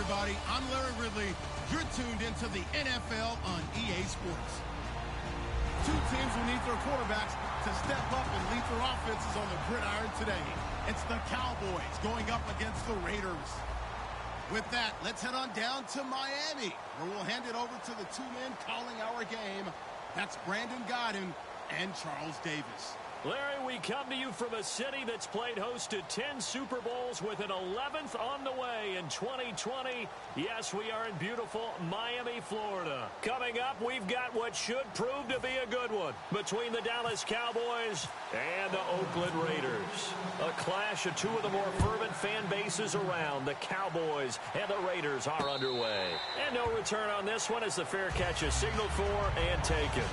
everybody. I'm Larry Ridley. You're tuned into the NFL on EA Sports. Two teams will need their quarterbacks to step up and lead their offenses on the gridiron today. It's the Cowboys going up against the Raiders. With that, let's head on down to Miami, where we'll hand it over to the two men calling our game. That's Brandon Godden and Charles Davis. Larry, we come to you from a city that's played host to 10 Super Bowls with an 11th on the way in 2020. Yes, we are in beautiful Miami, Florida. Coming up, we've got what should prove to be a good one between the Dallas Cowboys and the Oakland Raiders. A clash of two of the more fervent fan bases around. The Cowboys and the Raiders are underway. And no return on this one as the fair catch is signaled for and taken.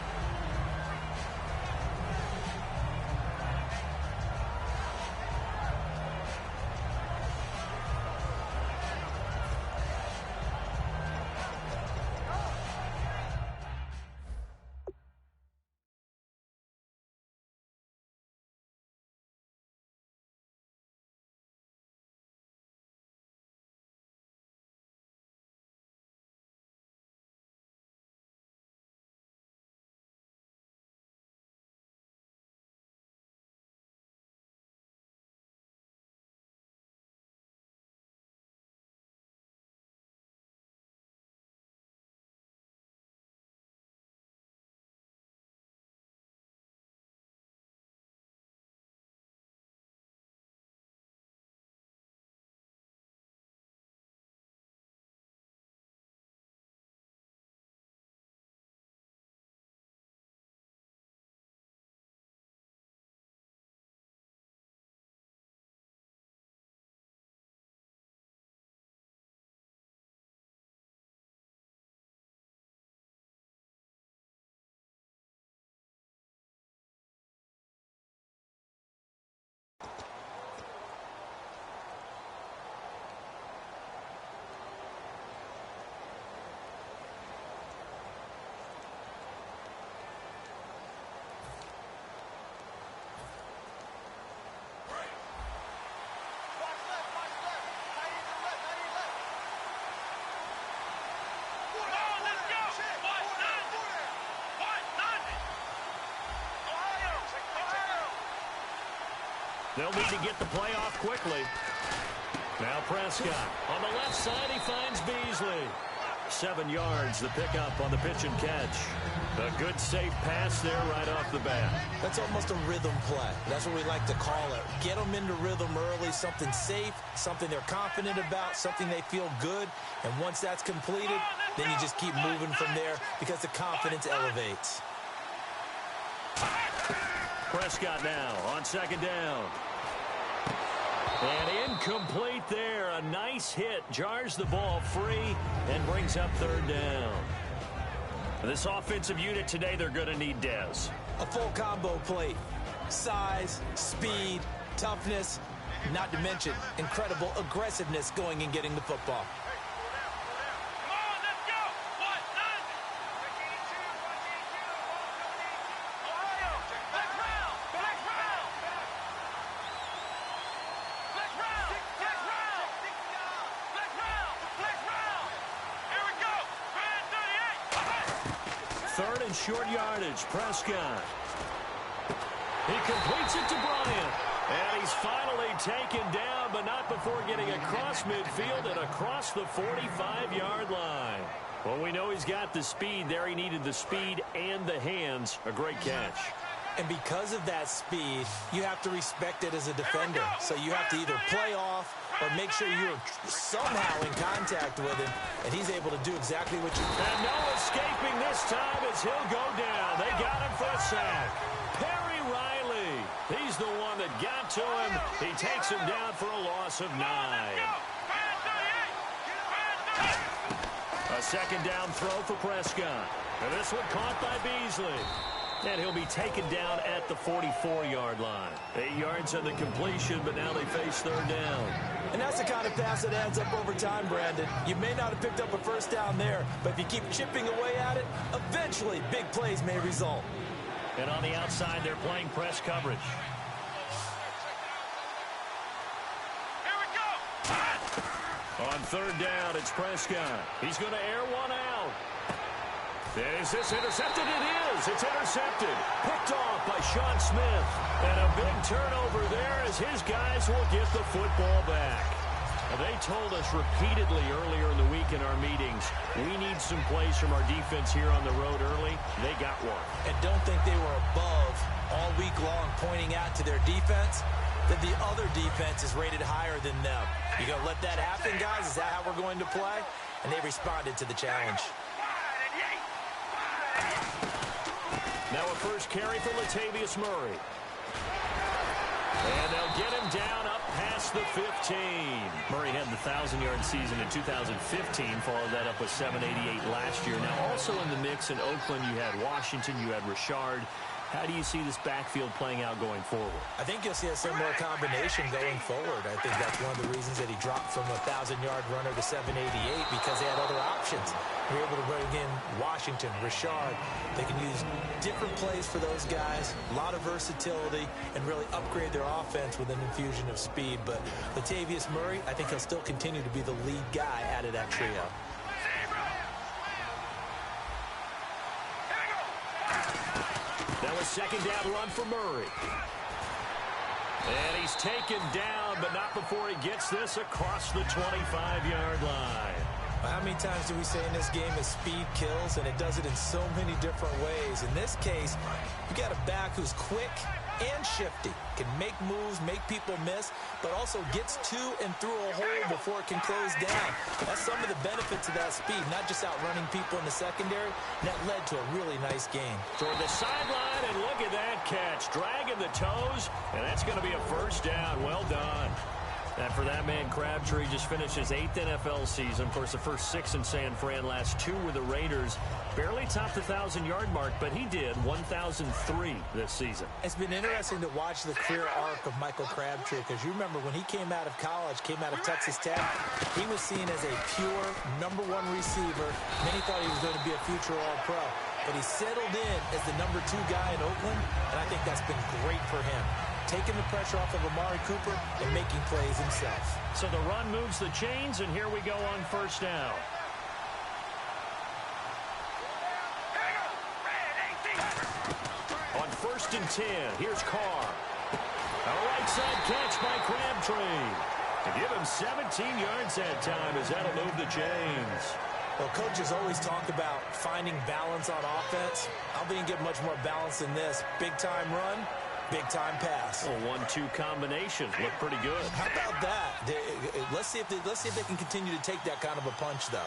They'll need to get the play off quickly. Now Prescott. On the left side, he finds Beasley. 7 yards, the pickup on the pitch and catch. A good, safe pass there right off the bat. That's almost a rhythm play. That's what we like to call it. Get them into rhythm early, something safe, something they're confident about, something they feel good. And once that's completed, then you just keep moving from there because the confidence elevates. Prescott now on second down. And incomplete there. A nice hit. Jars the ball free and brings up third down. This offensive unit today, they're going to need Dez. A full combo plate. Size, speed, toughness, not to mention incredible aggressiveness going and getting the football. Third and short yardage, Prescott. He completes it to Bryant. And he's finally taken down, but not before getting across midfield and across the 45-yard line. Well, we know he's got the speed there. He needed the speed and the hands. A great catch. And because of that speed, you have to respect it as a defender. So you have to either play off or make sure you're somehow in contact with him, and he's able to do exactly what you want. And no escaping this time as he'll go down. They got him for a sack. Perry Riley, he's the one that got to him. He takes him down for a loss of 9. A second down throw for Prescott. And this one caught by Beasley. And he'll be taken down at the 44-yard line. 8 yards on the completion, but now they face third down. And that's the kind of pass that adds up over time, Brandon. You may not have picked up a first down there, but if you keep chipping away at it, eventually big plays may result. And on the outside, they're playing press coverage. On third down, it's Prescott. He's going to air one out. Is this intercepted? It is. It's intercepted. Picked off by Sean Smith. And a big turnover there as his guys will get the football back. Now, they told us repeatedly earlier in the week in our meetings, we need some plays from our defense here on the road early. They got one. And don't think they were above all week long pointing out to their defense that the other defense is rated higher than them. You going to let that happen, guys? Is that how we're going to play? And they responded to the challenge. Now a first carry for Latavius Murray. And they'll get him down up past the 15. Murray had the 1,000-yard season in 2015, followed that up with 788 last year. Now also in the mix in Oakland, you had Washington, you had Richard. How do you see this backfield playing out going forward? I think you'll see a similar combination going forward. I think that's one of the reasons that he dropped from a 1,000-yard runner to 788 because they had other options. They were able to bring in Washington, Richard. They can use different plays for those guys, a lot of versatility, and really upgrade their offense with an infusion of speed. But Latavius Murray, I think he'll still continue to be the lead guy out of that trio. Now a second down run for Murray. And he's taken down, but not before he gets this across the 25-yard line. How many times do we say in this game that speed kills, and it does it in so many different ways? In this case, you got a back who's quick and shifty, can make moves, make people miss, but also gets to and through a hole before it can close down. That's some of the benefits of that speed, not just outrunning people in the secondary. And that led to a really nice game. Toward the sideline, and look at that catch. Dragging the toes, and that's going to be a first down. Well done. And for that man, Crabtree just finished his 8th NFL season. Of course, the first 6 in San Fran, last 2 with the Raiders. Barely topped the 1,000-yard mark, but he did 1,003 this season. It's been interesting to watch the career arc of Michael Crabtree because you remember when he came out of college, came out of Texas Tech, he was seen as a pure #1 receiver. Many thought he was going to be a future All-Pro. But he settled in as the #2 guy in Oakland, and I think that's been great for him. Taking the pressure off of Amari Cooper and making plays himself. So the run moves the chains, and here we go on first down. On 1st and 10, here's Carr. A right side catch by Crabtree. To give him 17 yards that time as that'll move the chains. Well, coaches always talk about finding balance on offense. I don't think you get much more balance than this. Big-time run. Big-time pass. A 1-2 combination. Look pretty good. How about that? Let's see if they can continue to take that kind of a punch, though.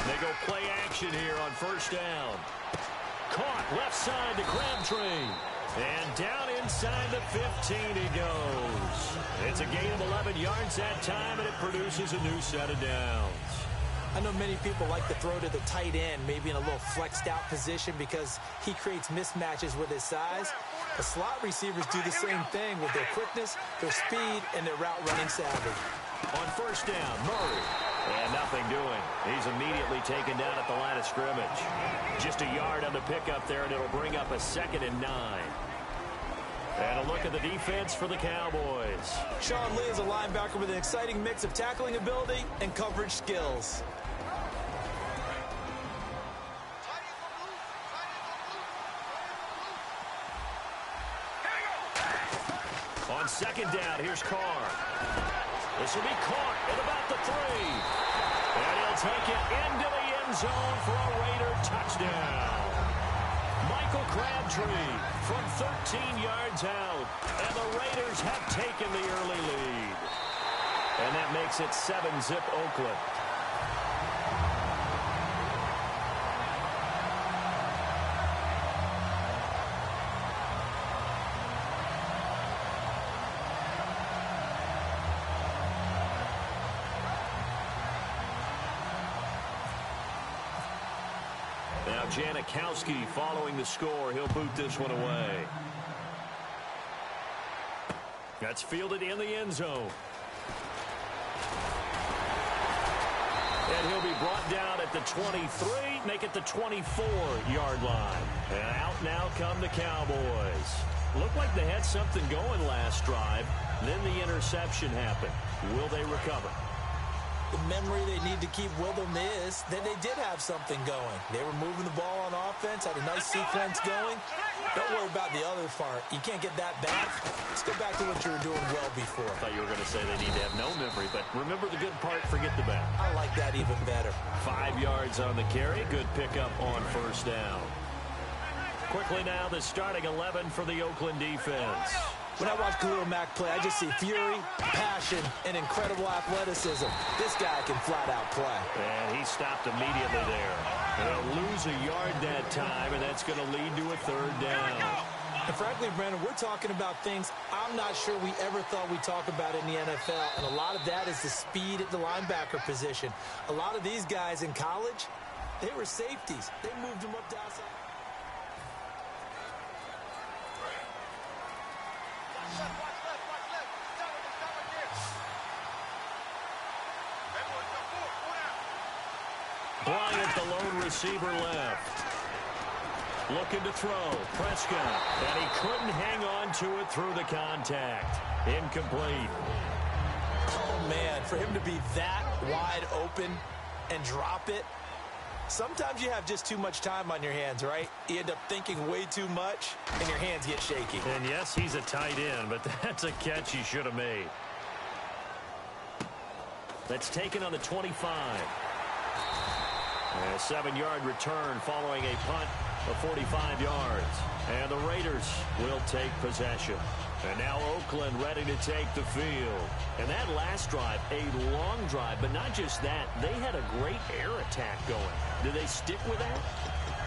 They go play action here on first down. Caught left side to Crabtree. And down inside the 15 he goes. It's a gain of 11 yards that time, and it produces a new set of downs. I know many people like to throw to the tight end, maybe in a little flexed out position because he creates mismatches with his size. The slot receivers do the same thing with their quickness, their speed, and their route running savvy. On first down, Murray. And nothing doing. He's immediately taken down at the line of scrimmage. Just a yard on the pickup there, and it'll bring up a 2nd and 9. And a look at the defense for the Cowboys. Sean Lee is a linebacker with an exciting mix of tackling ability and coverage skills. On 2nd down, here's Carr. This will be caught at about the 3. And he'll take it into the end zone for a Raider touchdown. Michael Crabtree from 13 yards out. And the Raiders have taken the early lead. And that makes it 7-zip Oakland. Now Janikowski following the score. He'll boot this one away. That's fielded in the end zone. And he'll be brought down at the 23, make it the 24-yard line. And out now come the Cowboys. Looked like they had something going last drive. Then the interception happened. Will they recover? The memory they need to keep with them is that they did have something going. They were moving the ball on offense, had a nice sequence going. Don't worry about the other part. You can't get that back. Let's go back to what you were doing well before. I thought you were going to say they need to have no memory, but remember the good part, forget the bad. I like that even better. 5 yards on the carry. Good pickup on first down. Quickly now, the starting 11 for the Oakland defense. When I watch Khalil Mack play, I just see fury, passion, and incredible athleticism. This guy can flat out play. And he stopped immediately there. They'll lose a yard that time, and that's going to lead to a third down. And frankly, Brandon, we're talking about things I'm not sure we ever thought we'd talk about in the NFL, and a lot of that is the speed at the linebacker position. A lot of these guys in college, they were safeties. They moved them up to outside. Bryant, the lone receiver, left. Looking to throw. Prescott. And he couldn't hang on to it through the contact. Incomplete. Oh, man, for him to be that wide open and drop it. Sometimes you have just too much time on your hands, right? You end up thinking way too much, and your hands get shaky. And yes, he's a tight end, but that's a catch he should have made. That's taken on the 25. And a 7-yard return following a punt of 45 yards. And the Raiders will take possession. And now Oakland ready to take the field. And that last drive, a long drive, but not just that. They had a great air attack going. Do they stick with that?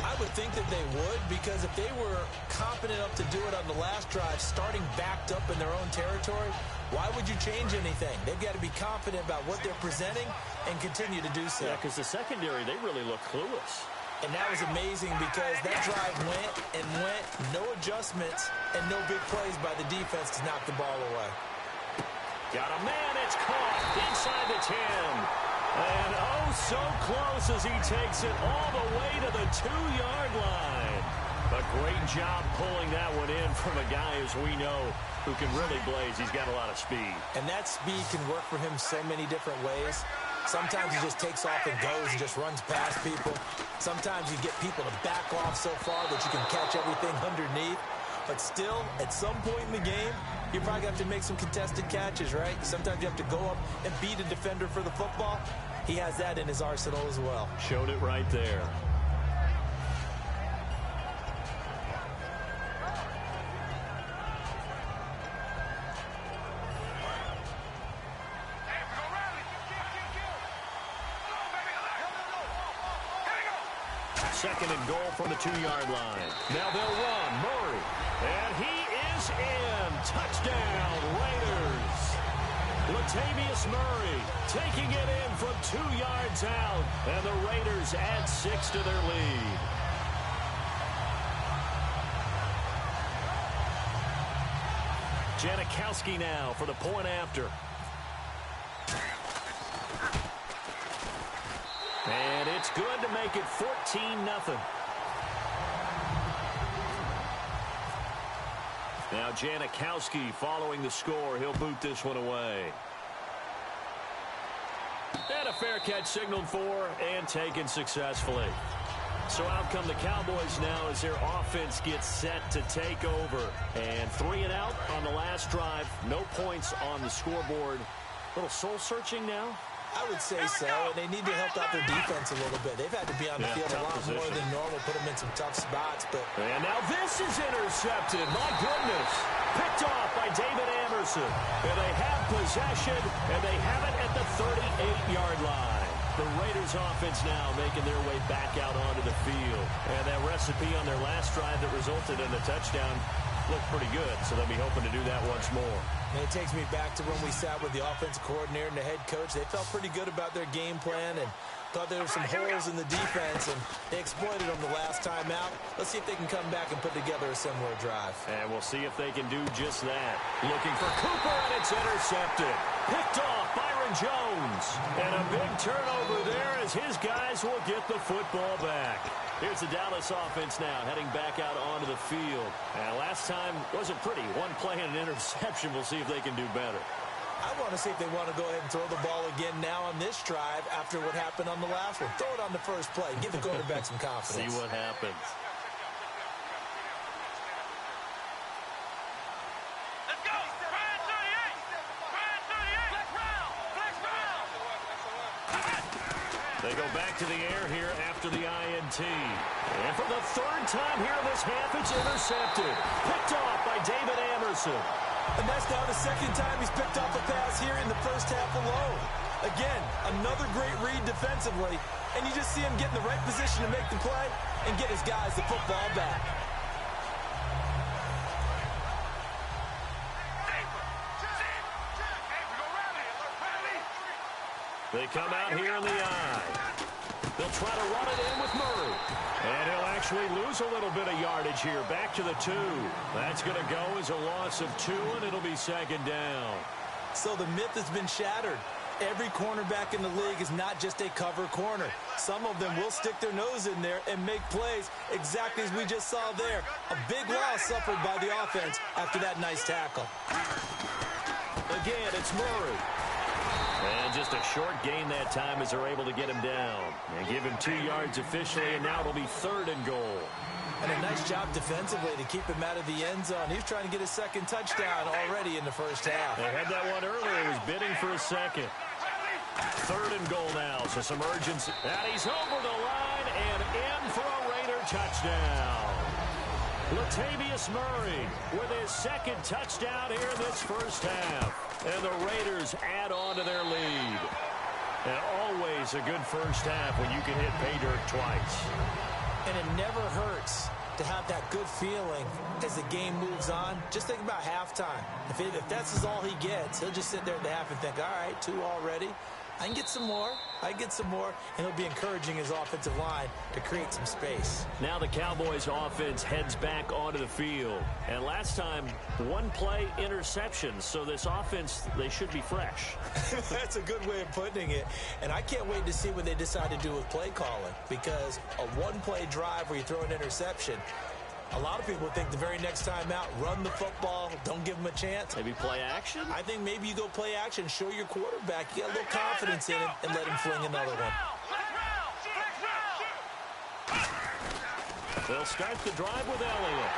I would think that they would, because if they were competent enough to do it on the last drive, starting backed up in their own territory, why would you change anything? They've got to be confident about what they're presenting and continue to do so. Yeah, because the secondary, they really look clueless. And that was amazing because that drive went and went, no adjustments, and no big plays by the defense to knock the ball away. Got a man, it's caught inside the 10. And oh, so close as he takes it all the way to the 2-yard line. A great job pulling that one in from a guy, as we know, who can really blaze. He's got a lot of speed. And that speed can work for him so many different ways. Sometimes he just takes off and goes and just runs past people. Sometimes you get people to back off so far that you can catch everything underneath. But still, at some point in the game, you probably have to make some contested catches, right? Sometimes you have to go up and beat a defender for the football. He has that in his arsenal as well. Showed it right there. Second and goal from the 2-yard line. Now they'll run. Murray. And he is in. Touchdown, Raiders. Latavius Murray taking it in from 2 yards out. And the Raiders add 6 to their lead. Janikowski now for the point after. And it's good to make it 14-0. Now Janikowski following the score. He'll boot this one away. And a fair catch signaled for and taken successfully. So out come the Cowboys now as their offense gets set to take over. And 3 and out on the last drive. No points on the scoreboard. A little soul-searching now. I would say so, and they need to help out their defense a little bit. They've had to be on the field a lot more than normal, put them in some tough spots. But and now this is intercepted. My goodness. Picked off by David Amerson. And they have possession, and they have it at the 38-yard line. The Raiders offense now making their way back out onto the field. And that recipe on their last drive that resulted in the touchdown looked pretty good, so they'll be hoping to do that once more. And it takes me back to when we sat with the offensive coordinator and the head coach. They felt pretty good about their game plan and thought there were some holes in the defense, and they exploited them the last time out. Let's see if they can come back and put together a similar drive. And we'll see if they can do just that. Looking for Cooper, and it's intercepted. Picked off by Jones. And a big turnover there as his guys will get the football back. Here's the Dallas offense now heading back out onto the field. And last time wasn't pretty. One play and an interception. We'll see if they can do better. I want to see if they want to go ahead and throw the ball again now on this drive after what happened on the last one. Throw it on the first play. Give the quarterback some confidence. See what happens. Let's go. Brand 38. Flex round. They go back to the air here after the INT. And for the third time here in this half, it's intercepted. Picked off by David Amerson. And that's now the second time he's picked off a pass here in the first half alone. Again, another great read defensively, and you just see him get in the right position to make the play and get his guys the football back. They come out here in the eye. They'll try to run it in with Murray. And he'll actually lose a little bit of yardage here. Back to the 2. That's going to go as a loss of 2, and it'll be second down. So the myth has been shattered. Every cornerback in the league is not just a cover corner. Some of them will stick their nose in there and make plays exactly as we just saw there. A big loss suffered by the offense after that nice tackle. Again, it's Murray. And just a short gain that time as they're able to get him down. And give him 2 yards officially, and now it'll be 3rd and goal. And a nice job defensively to keep him out of the end zone. He's trying to get his second touchdown already in the first half. They had that one earlier. He was bidding for a second. 3rd and goal now, so some urgency. And he's over the line and in for a Raider touchdown. Latavius Murray with his second touchdown here in this first half. And the Raiders add on to their lead. And always a good first half when you can hit pay dirt twice. And it never hurts to have that good feeling as the game moves on. Just think about halftime. If that's all he gets, he'll just sit there at the half and think, all right, 2 already. I can get some more. And he'll be encouraging his offensive line to create some space. Now the Cowboys offense heads back onto the field. And last time, 1 play interception. So this offense, they should be fresh. That's a good way of putting it. And I can't wait to see what they decide to do with play calling. Because a 1-play drive where you throw an interception, a lot of people think the very next time out, run the football, don't give them a chance. Maybe play action? I think maybe you go play action, show your quarterback, you get a little confidence in him, and let him fling another one. They'll start the drive with Elliott.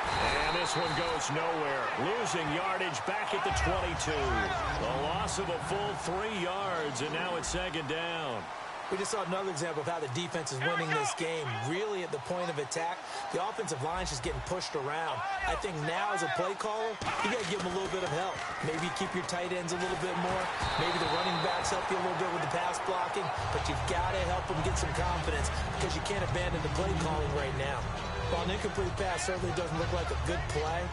And this one goes nowhere. Losing yardage back at the 22. A loss of a full 3 yards, and now it's second down. We just saw another example of how the defense is winning this game. Really at the point of attack, the offensive line's just getting pushed around. I think now as a play caller, you got to give them a little bit of help. Maybe keep your tight ends a little bit more. Maybe the running backs help you a little bit with the pass blocking. But you've got to help them get some confidence because you can't abandon the play calling right now. While an incomplete pass certainly doesn't look like a good play,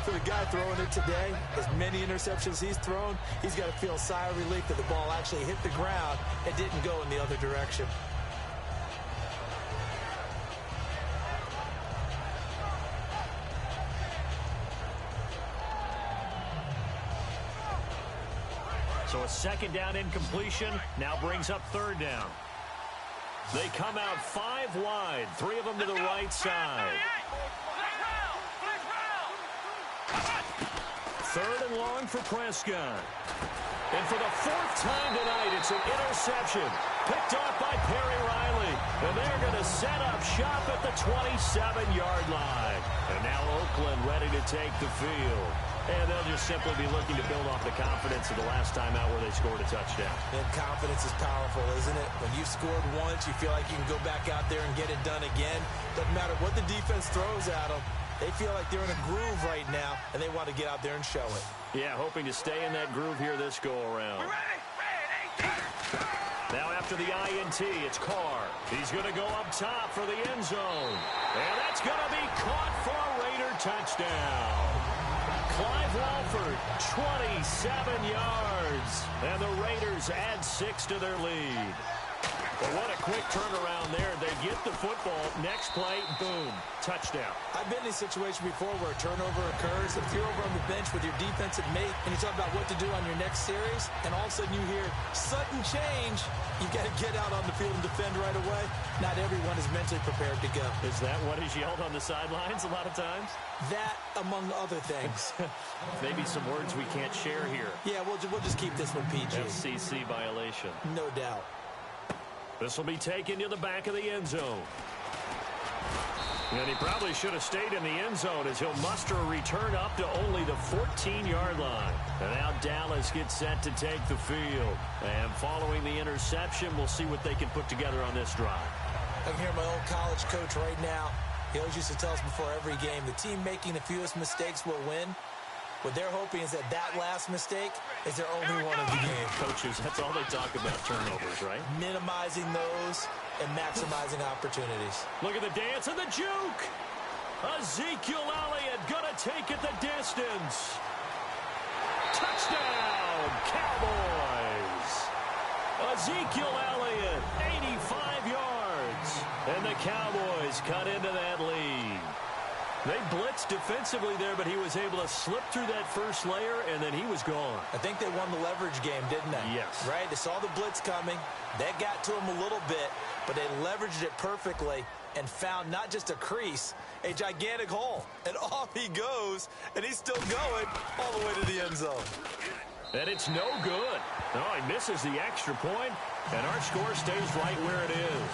for the guy throwing it today, as many interceptions he's thrown, he's got to feel a sigh of relief that the ball actually hit the ground and didn't go in the other direction. So a second down incompletion now brings up 3rd down. They come out 5 wide, 3 of them to the right side. 3rd and long for Prescott. And for the 4th time tonight, it's an interception. Picked off by Perry Riley. And they're going to set up shop at the 27-yard line. And now Oakland ready to take the field. And they'll just simply be looking to build off the confidence of the last time out where they scored a touchdown. And confidence is powerful, isn't it? When you've scored once, you feel like you can go back out there and get it done again. Doesn't matter what the defense throws at them. They feel like they're in a groove right now, and they want to get out there and show it. Yeah, hoping to stay in that groove here this go-around. Now after the INT, it's Carr. He's going to go up top for the end zone. And that's going to be caught for a Raider touchdown. Clive Walford, 27 yards. And the Raiders add 6 to their lead. Well, what a quick turnaround there. They get the football. Next play, boom, touchdown. I've been in a situation before where a turnover occurs. If you're over on the bench with your defensive mate and you talk about what to do on your next series, and all of a sudden you hear sudden change, you got to get out on the field and defend right away. Not everyone is mentally prepared to go. Is that what is yelled on the sidelines a lot of times? That, among other things. Maybe some words we can't share here. Yeah, we'll just keep this one PG. FCC violation. No doubt. This will be taken to the back of the end zone. And he probably should have stayed in the end zone as he'll muster a return up to only the 14-yard line. And now Dallas gets set to take the field. And following the interception, we'll see what they can put together on this drive. I can hear my old college coach right now. He always used to tell us before every game, the team making the fewest mistakes will win. What they're hoping is that last mistake is their only one of the game. Coaches, that's all they talk about, turnovers, right? Minimizing those and maximizing opportunities. Look at the dance and the juke. Ezekiel Elliott gonna take it the distance. Touchdown, Cowboys. Ezekiel Elliott, 85 yards. And the Cowboys cut into that lead. They blitzed defensively there, but he was able to slip through that first layer, and then he was gone. I think they won the leverage game, didn't they? Yes. Right? They saw the blitz coming. That got to him a little bit, but they leveraged it perfectly and found not just a crease, a gigantic hole. And off he goes, and he's still going all the way to the end zone. And it's no good. No, he misses the extra point, and our score stays right where it is.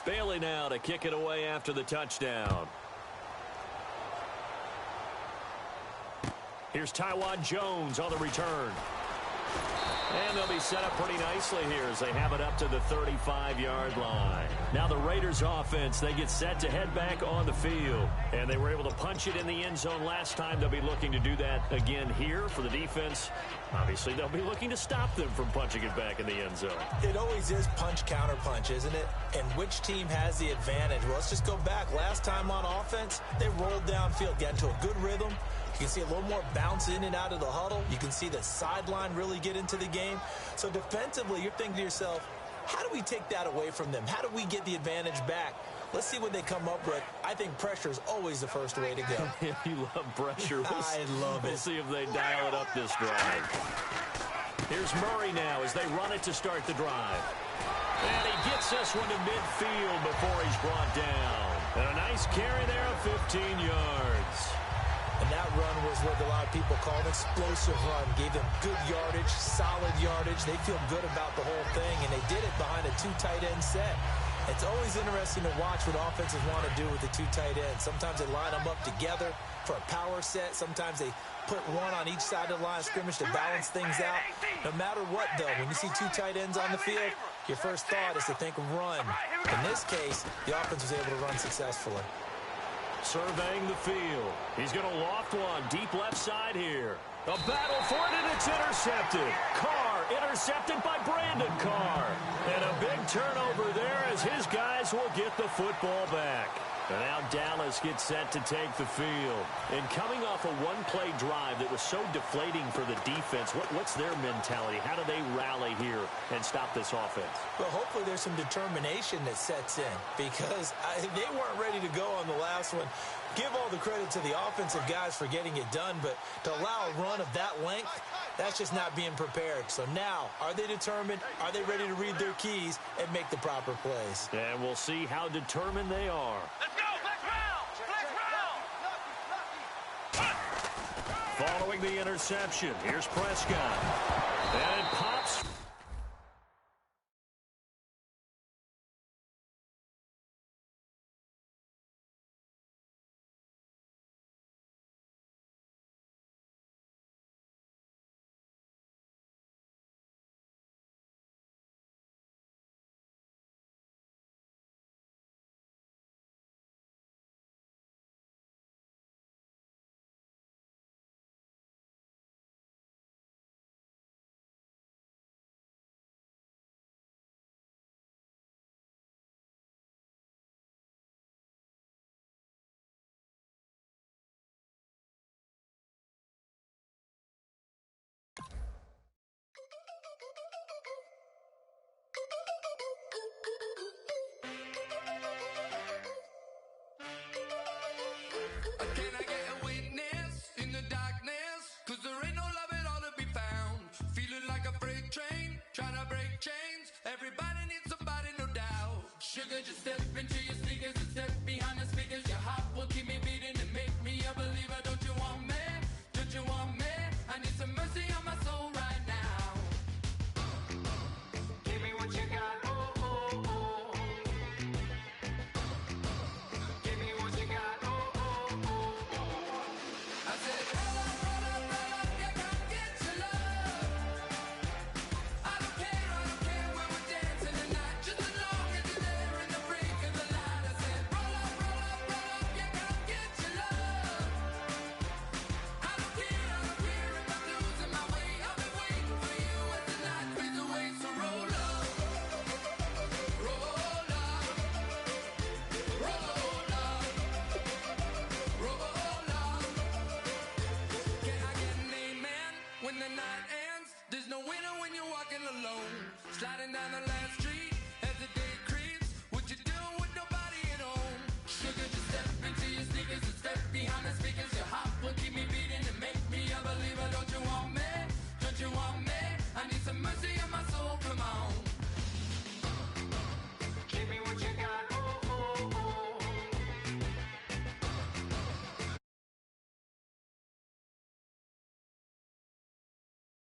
Bailey now to kick it away after the touchdown. Here's Taiwan Jones on the return. And they'll be set up pretty nicely here as they have it up to the 35-yard line. Now the Raiders offense, they get set to head back on the field. And they were able to punch it in the end zone last time. They'll be looking to do that again here for the defense. Obviously, they'll be looking to stop them from punching it back in the end zone. It always is punch, counter punch, isn't it? And which team has the advantage? Well, let's just go back. Last time on offense, they rolled downfield, got into a good rhythm. You can see a little more bounce in and out of the huddle. You can see the sideline really get into the game. So defensively, you're thinking to yourself, how do we take that away from them? How do we get the advantage back? Let's see what they come up with. I think pressure is always the first way to go. You love pressure. I love it. We'll see if they dial it up this drive. Here's Murray now as they run it to start the drive. And he gets this one to midfield before he's brought down. And a nice carry there of 15 yards. And that run was what a lot of people call an explosive run. Gave them good yardage, solid yardage. They feel good about the whole thing, and they did it behind a two tight end set. It's always interesting to watch what offenses want to do with the two tight ends. Sometimes they line them up together for a power set. Sometimes they put one on each side of the line of scrimmage to balance things out. No matter what, though, when you see two tight ends on the field, your first thought is to think run. In this case, the offense was able to run successfully. Surveying the field. He's going to loft one deep left side here. A battle for it, and it's intercepted. Carr intercepted by Brandon Carr. And a big turnover there as his guys will get the football back. And now Dallas gets set to take the field. And coming off a one-play drive that was so deflating for the defense, what's their mentality? How do they rally here and stop this offense? Well, hopefully there's some determination that sets in because they weren't ready to go on the last one. Give all the credit to the offensive guys for getting it done, but to allow a run of that length, that's just not being prepared. So now, are they determined? Are they ready to read their keys and make the proper plays? And we'll see how determined they are. Let's go! Flex round! Following the interception, here's Prescott. And it pops change. Everybody needs somebody, no doubt. Sugar, just step into your sneakers and step behind the speakers. Your heart will keep me beating and make me a believer. Don't you want me? Don't you want me? I need some mercy on my soul right now. Give me what you got, oh, oh, oh. Give me what you got, oh, oh, oh, oh. I said, roll up, yeah, come get your love. I don't care when we're dancing tonight, just as long as you're there in the break of the light. I said, roll up, yeah, come get your love. I don't care if I'm losing my way. I'll be waiting for you as the night fades away. So roll up, roll up, roll up, roll up. Can I get an amen when the night ends? There's no winner when you're walking alone. Sliding down the last street as the day creeps. What you doing with nobody at home? Sugar, just step into your sneakers and step behind the speakers.